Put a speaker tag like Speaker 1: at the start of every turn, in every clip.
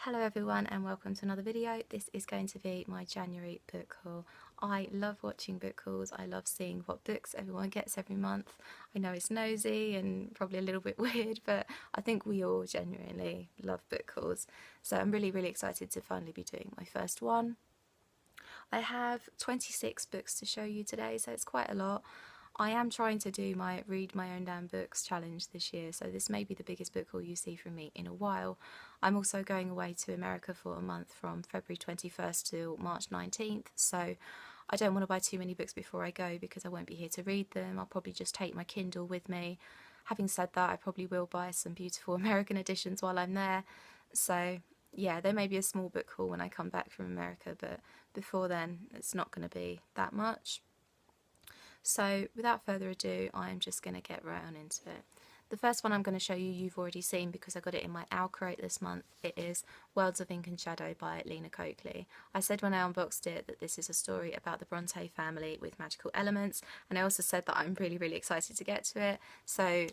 Speaker 1: Hello everyone and welcome to another video. This is going to be my January book haul. I love watching book hauls. I love seeing what books everyone gets every month. I know it's nosy and probably a little bit weird, but I think we all genuinely love book hauls. So I'm really excited to finally be doing my first one. I have 26 books to show you today, so it's quite a lot. I am trying to do my read my own damn books challenge this year, so this may be the biggest book haul you see from me in a while. I'm also going away to America for a month from February 21st till March 19th, so I don't want to buy too many books before I go because I won't be here to read them. I'll probably just take my Kindle with me. Having said that, I probably will buy some beautiful American editions while I'm there. So yeah, there may be a small book haul when I come back from America, but before then it's not going to be that much. So without further ado, I'm just going to get right on into it. The first one I'm going to show you, you've already seen because I got it in my Owl Crate this month. It is Worlds of Ink and Shadow by Lena Coakley. I said when I unboxed it that this is a story about the Bronte family with magical elements, and I also said that I'm really excited to get to it. So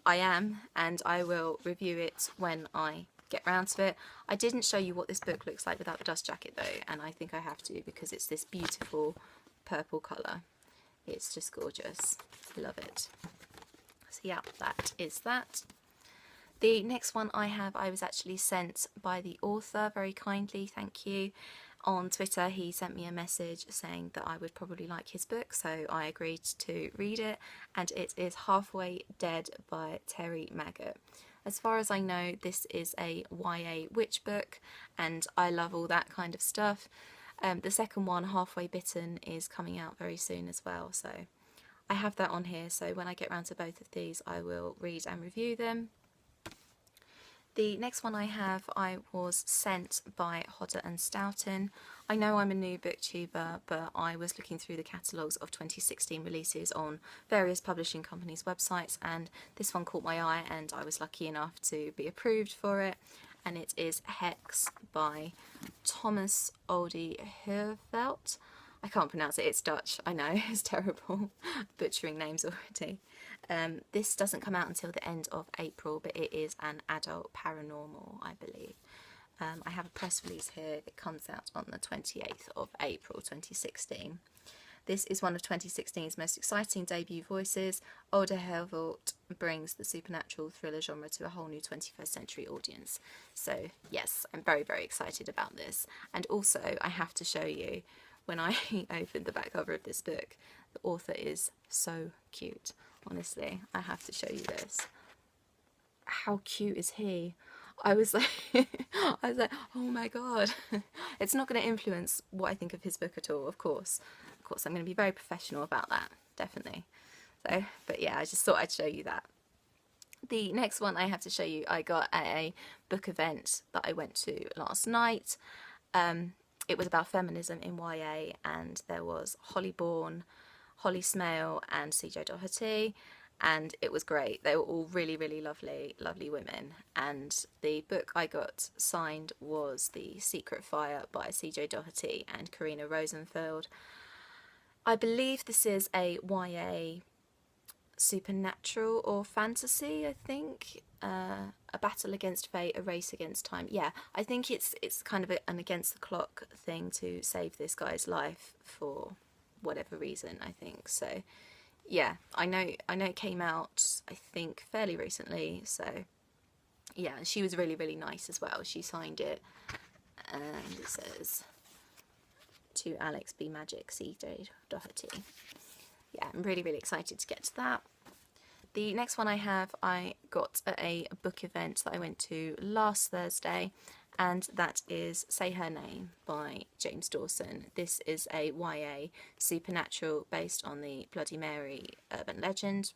Speaker 1: I am, and I will review it when I get round to it. I didn't show you what this book looks like without the dust jacket though, and I think I have to because it's this beautiful purple colour. It's just gorgeous. I love it. So yeah, that is that. The next one I was actually sent by the author very kindly, thank you. On Twitter he sent me a message saying that I would probably like his book, so I agreed to read it, and it is Halfway Dead by Terry Maggot. As far as I know, this is a YA witch book, and I love all that kind of stuff. The second one, Halfway Bitten, is coming out very soon as well, so I have that on here, so when I get round to both of these I will read and review them. The next one I was sent by Hodder and Stoughton. I know I'm a new booktuber, but I was looking through the catalogues of 2016 releases on various publishing companies' websites, and this one caught my eye and I was lucky enough to be approved for it. And it is Hex by Thomas Oldie Hervelt. I can't pronounce it, it's Dutch, I know, it's terrible, butchering names already. This doesn't come out until the end of April, but it is an adult paranormal, I believe. I have a press release here, it comes out on the 28th of April 2016. This is one of 2016's most exciting debut voices. Oldie Hervelt brings the supernatural thriller genre to a whole new 21st century audience. So yes, I'm very excited about this. And also I have to show you, when I opened the back cover of this book, the author is so cute. Honestly, I have to show you this. How cute is he? I was like, oh my god. It's not going to influence what I think of his book at all, of course. Of course, I'm going to be very professional about that, definitely. So, but yeah, I just thought I'd show you that. The next one I have to show you, I got at a book event that I went to last night. It was about feminism in YA, and there was Holly Bourne, Holly Smale and CJ Doherty, and it was great. They were all really lovely women, and the book I got signed was The Secret Fire by CJ Doherty and Karina Rosenfeld. I believe this is a YA supernatural or fantasy, I think. A battle against fate, a race against time. Yeah, I think it's kind of an against the clock thing to save this guy's life for whatever reason, I think. So yeah, I know it came out I think fairly recently, so yeah, and she was really nice as well. She signed it and it says, "To Alex B. Magic, CJ Doherty." Yeah, I'm really excited to get to that. The next one I got at a book event that I went to last Thursday, and that is Say Her Name by James Dawson. This is a YA supernatural based on the Bloody Mary urban legend.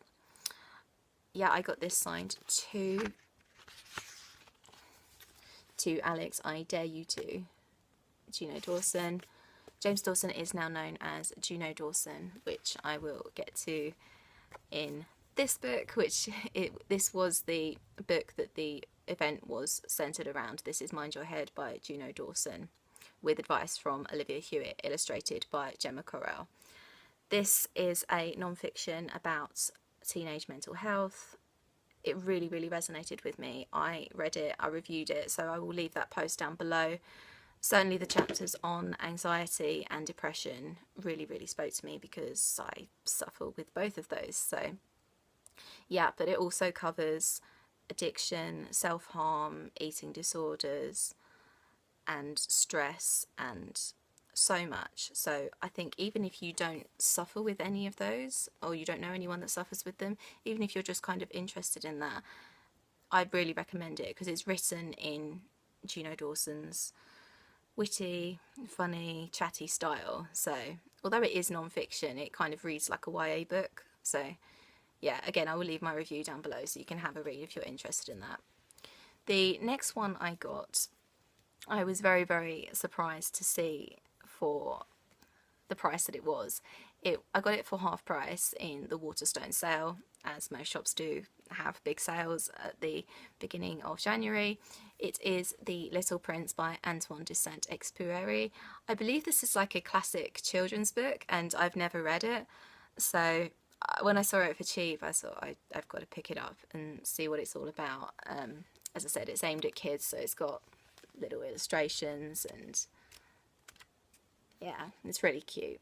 Speaker 1: Yeah, I got this signed to Alex, I Dare You To, Juno Dawson. James Dawson is now known as Juno Dawson, which I will get to in this book, this was the book that the event was centered around. This is Mind Your Head by Juno Dawson, with advice from Olivia Hewitt, illustrated by Gemma Correll. This is a non-fiction about teenage mental health. it really, really resonated with me. I read it, I reviewed it, so I will leave that post down below. Certainly the chapters on anxiety and depression really, really spoke to me because I suffer with both of those. So yeah, but it also covers addiction, self-harm, eating disorders, and stress, and so much. So I think even if you don't suffer with any of those, or you don't know anyone that suffers with them, even if you're just kind of interested in that, I really recommend it because it's written in Juno Dawson's witty, funny, chatty style. So although it is non-fiction, it kind of reads like a YA book. So yeah, again, I will leave my review down below so you can have a read if you're interested in that. The next one I got, I was very, very surprised to see for the price that it was. I got it for half price in the Waterstone sale, as most shops do have big sales at the beginning of January. It is The Little Prince by Antoine de Saint-Exupéry. I believe this is like a classic children's book and I've never read it, so when I saw it for cheap I thought I've got to pick it up and see what it's all about. As I said, it's aimed at kids, so it's got little illustrations and yeah, it's really cute.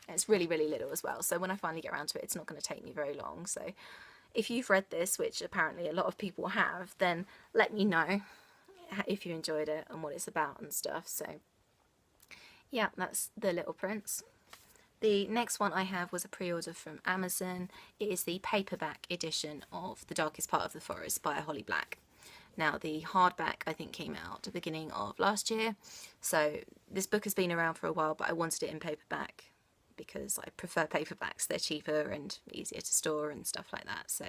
Speaker 1: It's really, really little as well, so when I finally get around to it, it's not going to take me very long. So if you've read this, which apparently a lot of people have, then let me know if you enjoyed it and what it's about and stuff. So yeah, that's The Little Prince. The next one I have was a pre-order from Amazon. It is the paperback edition of The Darkest Part of the Forest by Holly Black. Now, the hardback, I think, came out at the beginning of last year, so this book has been around for a while, but I wanted it in paperback because I prefer paperbacks. They're cheaper and easier to store and stuff like that. So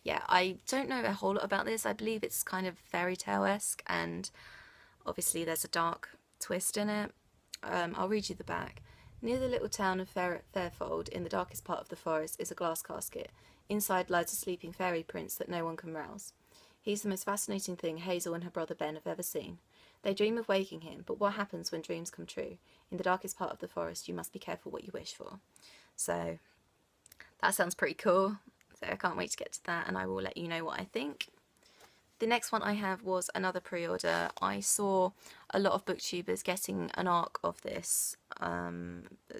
Speaker 1: yeah, I don't know a whole lot about this. I believe it's kind of fairy tale-esque, and obviously there's a dark twist in it. I'll read you the back. Near the little town of Fairfold, in the darkest part of the forest, is a glass casket. Inside lies a sleeping fairy prince that no one can rouse. He's the most fascinating thing Hazel and her brother Ben have ever seen. They dream of waking him, but what happens when dreams come true? In the darkest part of the forest, you must be careful what you wish for. So that sounds pretty cool. So I can't wait to get to that, and I will let you know what I think. The next one I have was another pre-order. I saw a lot of booktubers getting an arc of this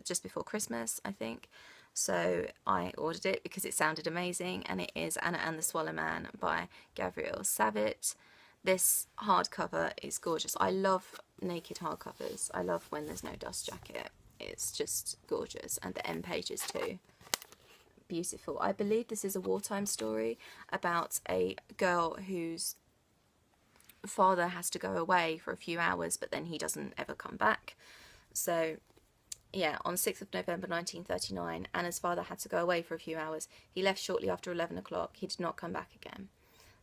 Speaker 1: just before Christmas, I think. So I ordered it because it sounded amazing, and it is Anna and the Swallow Man by Gabrielle Savitt. This hardcover is gorgeous. I love naked hardcovers. I love when there's no dust jacket. It's just gorgeous, and the end pages too. Beautiful. I believe this is a wartime story about a girl whose father has to go away for a few hours, but then he doesn't ever come back. So yeah, on 6th of November 1939, Anna's father had to go away for a few hours. He left shortly after 11 o'clock. He did not come back again.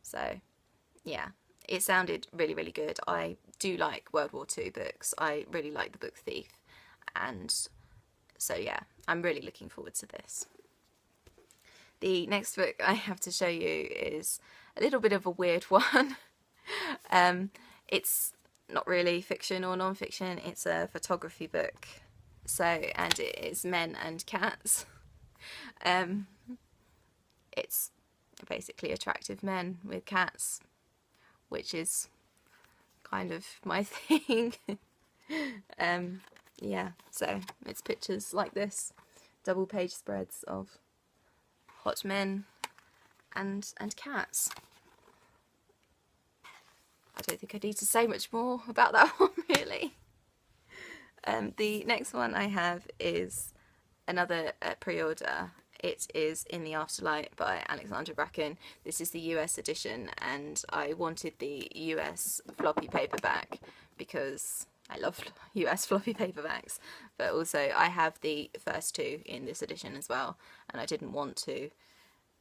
Speaker 1: So yeah, it sounded really, really good. I do like World War II books. I really like the book Thief. And so yeah, I'm really looking forward to this. The next book I have to show you is a little bit of a weird one. It's not really fiction or non-fiction. It's a photography book. So, and it is Men and Cats. It's basically attractive men with cats, which is kind of my thing. Yeah, so it's pictures like this, double page spreads of hot men and cats. I don't think I need to say much more about that one, really. The next one I have is another pre-order. It is In the Afterlife by Alexandra Bracken. This is the US edition, and I wanted the US floppy paperback because I love US floppy paperbacks, but also I have the first two in this edition as well, and I didn't want to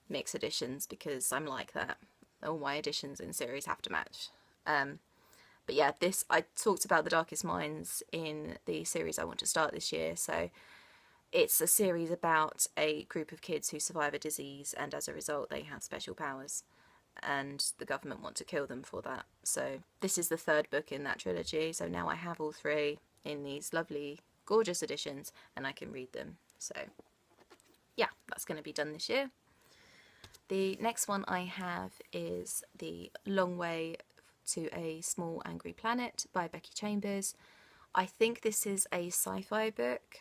Speaker 1: mix editions because I'm like that. All my editions in series have to match. But yeah, this, I talked about The Darkest Minds in the series I want to start this year, so it's a series about a group of kids who survive a disease, and as a result they have special powers, and the government want to kill them for that. So this is the third book in that trilogy, so now I have all three in these lovely, gorgeous editions, and I can read them. So yeah, that's going to be done this year. The next one I have is The Long Way to a Small Angry Planet by Becky Chambers. I think this is a sci-fi book.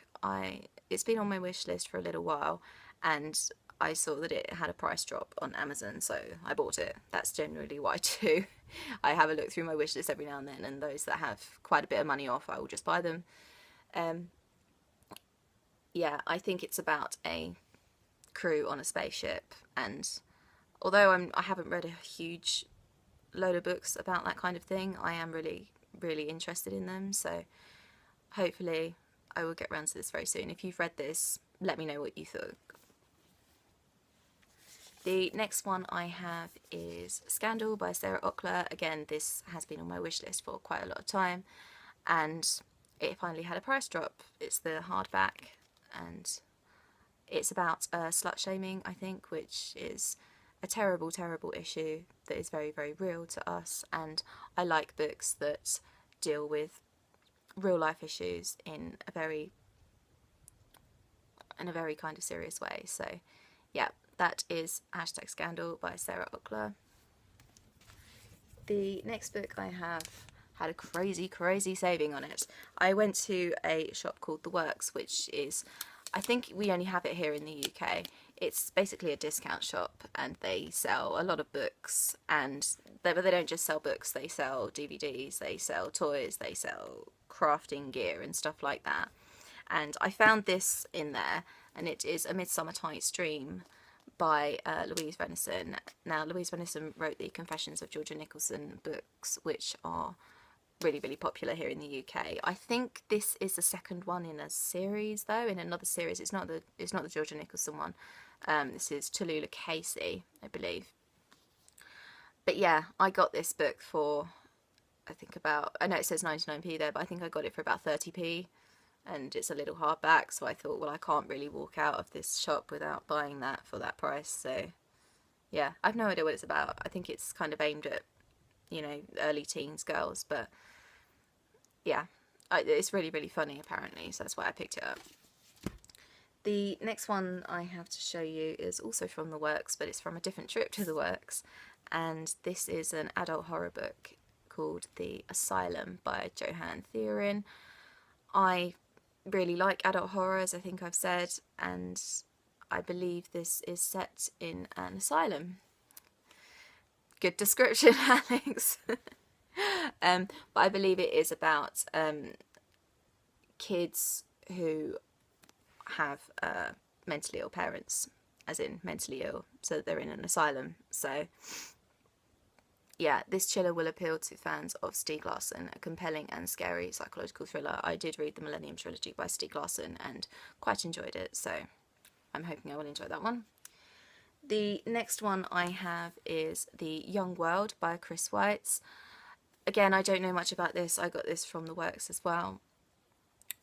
Speaker 1: It's been on my wish list for a little while, and I saw that it had a price drop on Amazon, so I bought it. That's generally what I do. I have a look through my wish list every now and then, and those that have quite a bit of money off, I will just buy them. Yeah, I think it's about a crew on a spaceship, and although I haven't read a huge load of books about that kind of thing, I am really interested in them, so hopefully I will get around to this very soon. If you've read this, let me know what you thought. The next one I have is Scandal by Sarah Ockler. Again, this has been on my wish list for quite a lot of time, and it finally had a price drop. It's the hardback, and it's about slut shaming, I think, which is a terrible, terrible issue that is very, very real to us, and I like books that deal with real life issues in a very kind of serious way. So yeah, that is #Scandal by Sarah Ockler. The next book I have had a crazy saving on it. I went to a shop called The Works, which is, I think we only have it here in the UK. It's basically a discount shop, and they sell a lot of books, and they don't just sell books, they sell DVDs, they sell toys, they sell crafting gear and stuff like that. And I found this in there, and it is A Midsommar Dream by Louise Venison. Now, Louise Venison wrote the Confessions of Georgia Nicholson books, which are really popular here in the UK. I think this is the second one in a series, though, in another series. It's not the Georgia Nicholson one. This is Tallulah Casey, I believe. But yeah, I got this book for, I think about, I know it says 99p there, but I think I got it for about 30p, and it's a little hardback, so I thought, well, I can't really walk out of this shop without buying that for that price. So yeah, I've no idea what it's about. I think it's kind of aimed at, you know, early teens girls, but yeah, it's really funny apparently, so that's why I picked it up. The next one I have to show you is also from The Works, but it's from a different trip to The Works, and this is an adult horror book called The Asylum by Johann Theorin. I really like adult horror, as I think I've said, and I believe this is set in an asylum. Good description, Alex. But I believe it is about kids who have mentally ill parents, as in mentally ill, so they're in an asylum. So yeah, this chiller will appeal to fans of Stieg Larsson, a compelling and scary psychological thriller. I did read the Millennium Trilogy by Stieg Larsson and quite enjoyed it, so I'm hoping I will enjoy that one. The next one I have is The Young World by Chris Weitz. Again, I don't know much about this. I got this from The Works as well.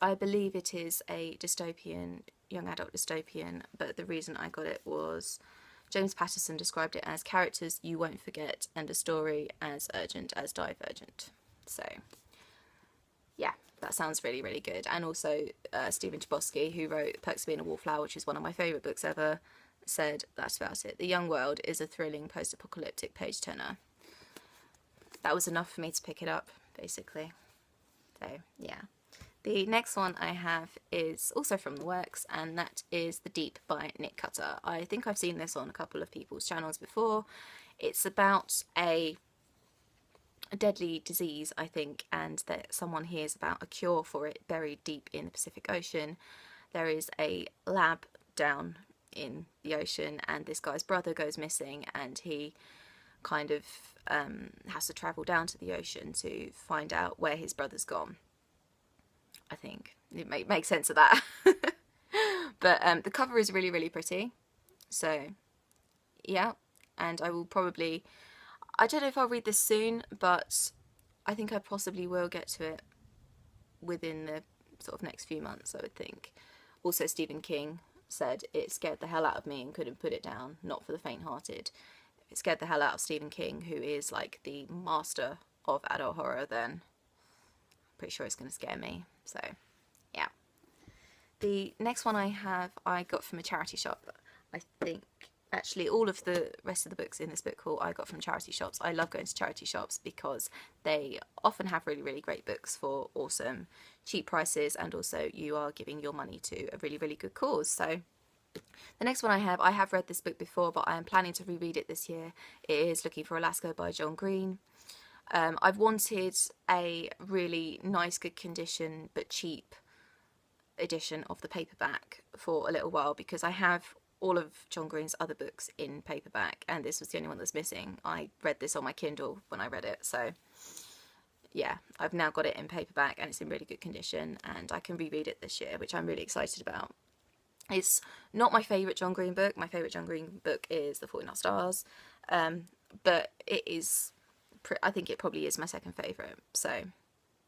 Speaker 1: I believe it is a dystopian, young adult dystopian, but the reason I got it was James Patterson described it as characters you won't forget and a story as urgent as Divergent. So yeah, that sounds really good. And also Stephen Chbosky, who wrote Perks of Being a Wallflower, which is one of my favourite books ever, said that's about it. The Young World is a thrilling post-apocalyptic page-turner. That was enough for me to pick it up, basically. So yeah. The next one I have is also from The Works, and that is The Deep by Nick Cutter. I think I've seen this on a couple of people's channels before. It's about a deadly disease, I think, and that someone hears about a cure for it buried deep in the Pacific Ocean. There is a lab down in the ocean, and this guy's brother goes missing, and he kind of has to travel down to the ocean to find out where his brother's gone. I think it makes sense of that. But the cover is really pretty, so yeah. And I will probably, I don't know if I'll read this soon, but I think I possibly will get to it within the sort of next few months, I would think. Also, Stephen King said it scared the hell out of me and couldn't put it down. Not for the faint-hearted. If it scared the hell out of Stephen King, who is like the master of adult horror, then I'm pretty sure it's going to scare me. So yeah. The next one I have, I got from a charity shop. I think Actually, all of the rest of the books in this book haul I got from charity shops. I love going to charity shops because they often have really, really great books for awesome, cheap prices, and also you are giving your money to a really, really good cause. So the next one I have read this book before, but I am planning to reread it this year. It is Looking for Alaska by John Green. I've wanted a really nice, good condition, but cheap edition of the paperback for a little while, because I have all of John Green's other books in paperback and this was the only one that's missing. I read this on my Kindle when I read it, so yeah, I've now got it in paperback and it's in really good condition and I can reread it this year, which I'm really excited about. It's not my favourite John Green book. My favourite John Green book is The Fault in Our Stars, but it is, I think it probably is my second favourite. So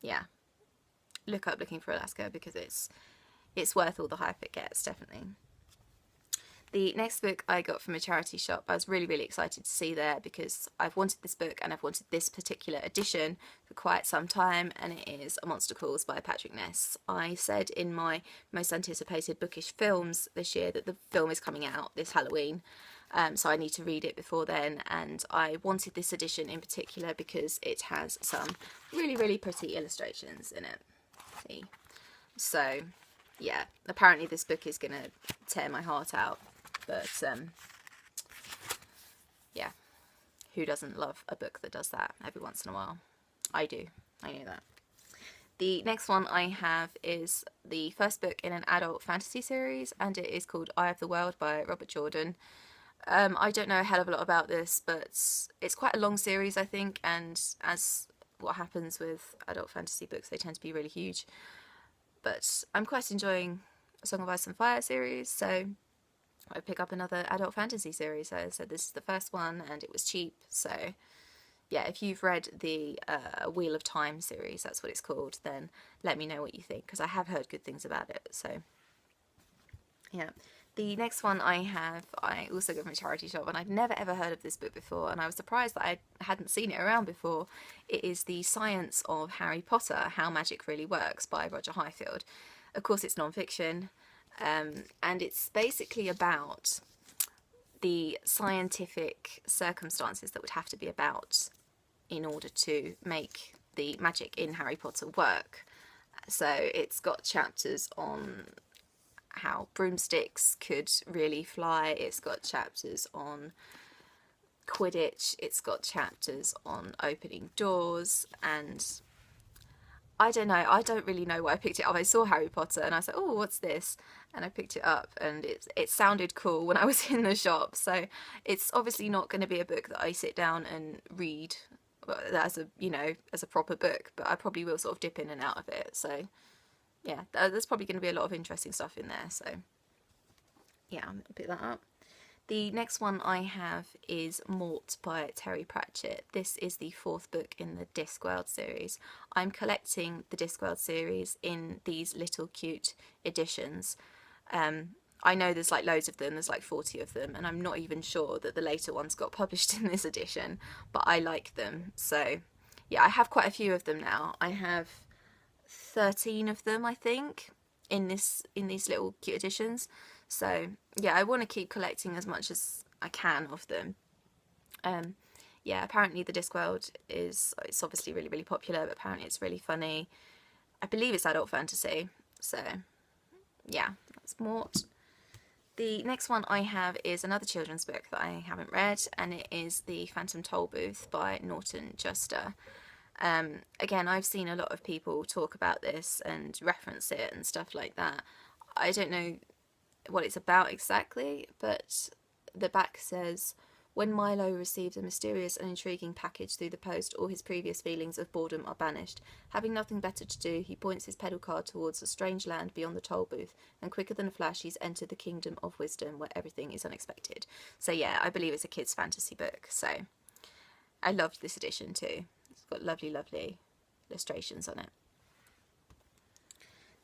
Speaker 1: yeah, look up Looking for Alaska because it's worth all the hype it gets, definitely. The next book I got from a charity shop, I was really, really excited to see there because I've wanted this book and I've wanted this particular edition for quite some time, and it is A Monster Calls by Patrick Ness. I said in my most anticipated bookish films this year that the film is coming out this Halloween, so I need to read it before then, and I wanted this edition in particular because it has some really, really pretty illustrations in it. See? So yeah, apparently this book is going to tear my heart out. But yeah, who doesn't love a book that does that every once in a while? I do. I know that. The next one I have is the first book in an adult fantasy series, and it is called Eye of the World by Robert Jordan. I don't know a hell of a lot about this, but it's quite a long series, I think, and as what happens with adult fantasy books, they tend to be really huge. But I'm quite enjoying Song of Ice and Fire series, so I pick up another adult fantasy series. So I said this is the first one and it was cheap, so yeah, if you've read the Wheel of Time series, that's what it's called, then let me know what you think, because I have heard good things about it. So yeah, the next one I also got from a charity shop, and I'd never ever heard of this book before, and I was surprised that I hadn't seen it around before. It is The Science of Harry Potter, How Magic Really Works by Roger Highfield. Of course it's non-fiction, and it's basically about the scientific circumstances that would have to be about in order to make the magic in Harry Potter work. So it's got chapters on how broomsticks could really fly, it's got chapters on Quidditch, it's got chapters on opening doors, and I don't know, I don't really know why I picked it up. I saw Harry Potter and I was like, oh, what's this? And I picked it up and it sounded cool when I was in the shop. So it's obviously not going to be a book that I sit down and read as a proper book, but I probably will sort of dip in and out of it. So yeah, there's probably going to be a lot of interesting stuff in there. So yeah, I'll pick that up. The next one I have is Mort by Terry Pratchett. This is the fourth book in the Discworld series. I'm collecting the Discworld series in these little cute editions. I know there's like loads of them, there's like 40 of them, and I'm not even sure that the later ones got published in this edition, but I like them. So yeah, I have quite a few of them now. I have 13 of them, I think, in these little cute editions. So yeah, I want to keep collecting as much as I can of them. Yeah, apparently the Discworld it's obviously really, really popular, but apparently it's really funny. I believe it's adult fantasy, so yeah, that's Mort. The next one I have is another children's book that I haven't read, and it is The Phantom Tollbooth by Norton Juster. Again, I've seen a lot of people talk about this and reference it and stuff like that. I don't know what it's about exactly, but the back says, when Milo receives a mysterious and intriguing package through the post, all his previous feelings of boredom are banished. Having nothing better to do, he points his pedal card towards a strange land beyond the toll booth, and quicker than a flash he's entered the kingdom of wisdom where everything is unexpected. So yeah, I believe it's a kid's fantasy book, so I loved this edition too. It's got lovely, lovely illustrations on it.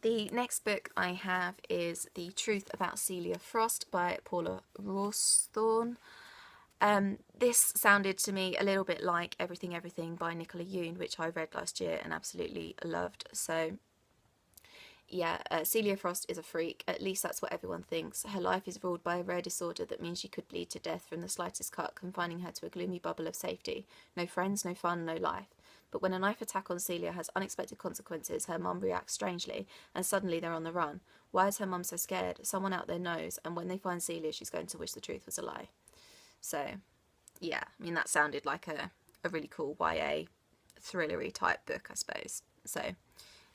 Speaker 1: The next book I have is The Truth About Celia Frost by Paula Rawsthorne. This sounded to me a little bit like Everything Everything by Nicola Yoon, which I read last year and absolutely loved. So yeah, Celia Frost is a freak. At least that's what everyone thinks. Her life is ruled by a rare disorder that means she could bleed to death from the slightest cut, confining her to a gloomy bubble of safety. No friends, no fun, no life. But when a knife attack on Celia has unexpected consequences, her mum reacts strangely, and suddenly they're on the run. Why is her mum so scared? Someone out there knows, and when they find Celia, she's going to wish the truth was a lie. So, yeah, I mean, that sounded like a really cool YA thrillery type book, I suppose. So,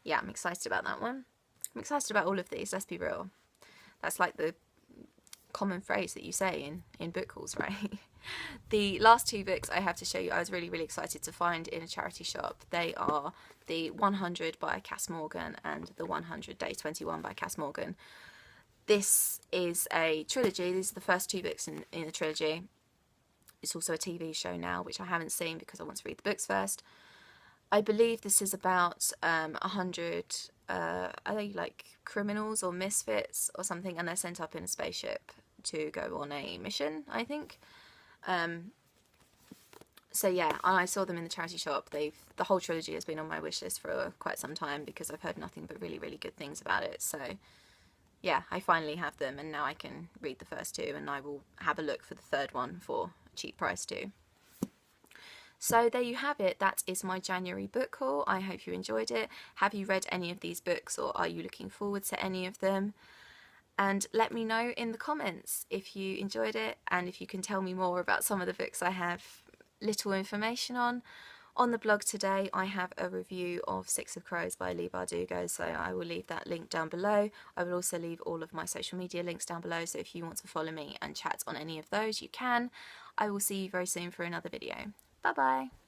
Speaker 1: yeah, I'm excited about that one. I'm excited about all of these, let's be real. That's like the common phrase that you say in book hauls, right? The last two books I have to show you I was really, really excited to find in a charity shop. They are the 100 by Cass Morgan and the 100 Day 21 by Cass Morgan. This is a trilogy. These are the first two books in the trilogy. It's also a TV show now, which I haven't seen because I want to read the books first. I believe this is about 100, are they like criminals or misfits or something, and they're sent up in a spaceship to go on a mission, I think. So yeah, I saw them in the charity shop. The whole trilogy has been on my wish list for quite some time because I've heard nothing but really, really good things about it. So yeah, I finally have them, and now I can read the first two, and I will have a look for the third one for a cheap price too. So there you have it. That is my January book haul. I hope you enjoyed it. Have you read any of these books, or are you looking forward to any of them? And let me know in the comments if you enjoyed it, and if you can tell me more about some of the books I have little information on. On the blog today I have a review of Six of Crows by Leigh Bardugo, so I will leave that link down below. I will also leave all of my social media links down below, so if you want to follow me and chat on any of those, you can. I will see you very soon for another video. Bye bye!